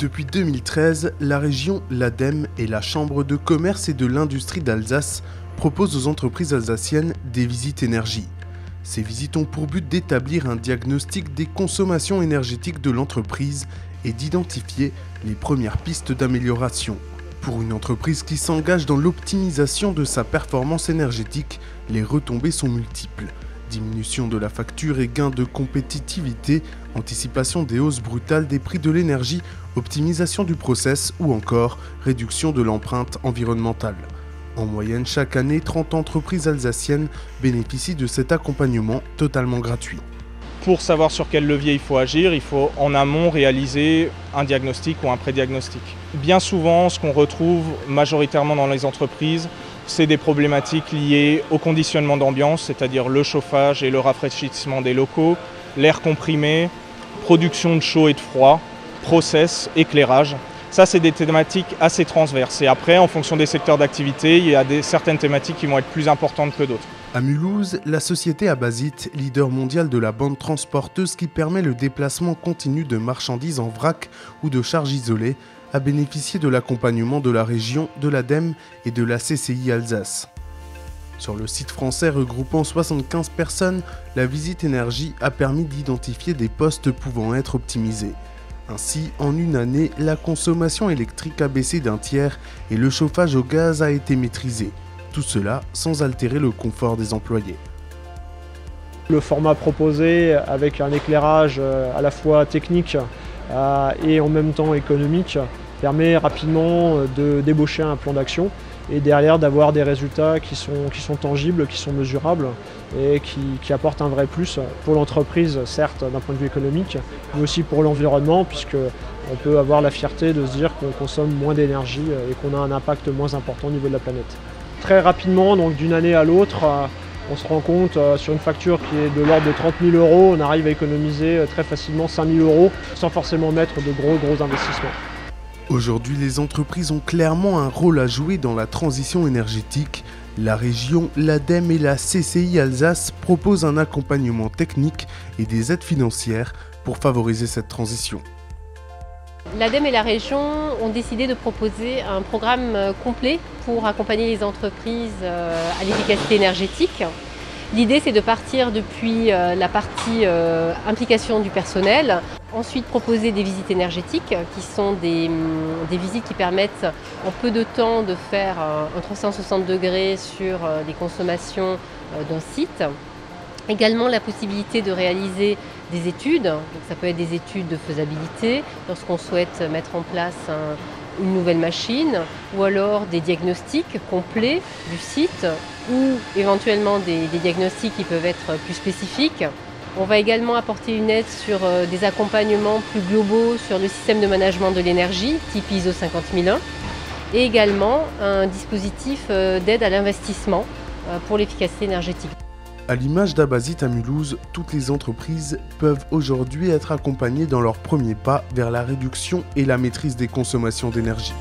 Depuis 2013, la région, l'ADEME et la Chambre de commerce et de l'industrie d'Alsace proposent aux entreprises alsaciennes des visites énergie. Ces visites ont pour but d'établir un diagnostic des consommations énergétiques de l'entreprise et d'identifier les premières pistes d'amélioration. Pour une entreprise qui s'engage dans l'optimisation de sa performance énergétique, les retombées sont multiples. Diminution de la facture et gain de compétitivité, anticipation des hausses brutales des prix de l'énergie, optimisation du process ou encore réduction de l'empreinte environnementale. En moyenne, chaque année, 30 entreprises alsaciennes bénéficient de cet accompagnement totalement gratuit. Pour savoir sur quel levier il faut agir, il faut en amont réaliser un diagnostic ou un pré-diagnostic. Bien souvent, ce qu'on retrouve majoritairement dans les entreprises, c'est des problématiques liées au conditionnement d'ambiance, c'est-à-dire le chauffage et le rafraîchissement des locaux, l'air comprimé, production de chaud et de froid, process, éclairage. Ça, c'est des thématiques assez transverses. Et après, en fonction des secteurs d'activité, il y a certaines thématiques qui vont être plus importantes que d'autres. À Mulhouse, la société Abasit, leader mondial de la bande transporteuse qui permet le déplacement continu de marchandises en vrac ou de charges isolées, a bénéficié de l'accompagnement de la région, de l'ADEME et de la CCI Alsace. Sur le site français regroupant 75 personnes, la visite énergie a permis d'identifier des postes pouvant être optimisés. Ainsi, en une année, la consommation électrique a baissé d'un tiers et le chauffage au gaz a été maîtrisé. Tout cela sans altérer le confort des employés. Le format proposé avec un éclairage à la fois technique et en même temps économique permet rapidement de débaucher un plan d'action et derrière d'avoir des résultats qui sont tangibles, qui sont mesurables et qui apportent un vrai plus pour l'entreprise, certes d'un point de vue économique, mais aussi pour l'environnement, puisqu'on peut avoir la fierté de se dire qu'on consomme moins d'énergie et qu'on a un impact moins important au niveau de la planète. Très rapidement, donc d'une année à l'autre, on se rend compte sur une facture qui est de l'ordre de 30 000 €, on arrive à économiser très facilement 5 000 € sans forcément mettre de gros investissements. Aujourd'hui, les entreprises ont clairement un rôle à jouer dans la transition énergétique. La région, l'ADEME et la CCI Alsace proposent un accompagnement technique et des aides financières pour favoriser cette transition. L'ADEME et la région ont décidé de proposer un programme complet pour accompagner les entreprises à l'efficacité énergétique. L'idée, c'est de partir depuis la partie implication du personnel, ensuite proposer des visites énergétiques qui sont des visites qui permettent en peu de temps de faire un 360 degrés sur les consommations d'un site. Également la possibilité de réaliser des études, donc ça peut être des études de faisabilité lorsqu'on souhaite mettre en place une nouvelle machine, ou alors des diagnostics complets du site, ou éventuellement des diagnostics qui peuvent être plus spécifiques. On va également apporter une aide sur des accompagnements plus globaux sur le système de management de l'énergie, type ISO 50001, et également un dispositif d'aide à l'investissement pour l'efficacité énergétique. À l'image d'Abasit à Mulhouse, toutes les entreprises peuvent aujourd'hui être accompagnées dans leurs premiers pas vers la réduction et la maîtrise des consommations d'énergie.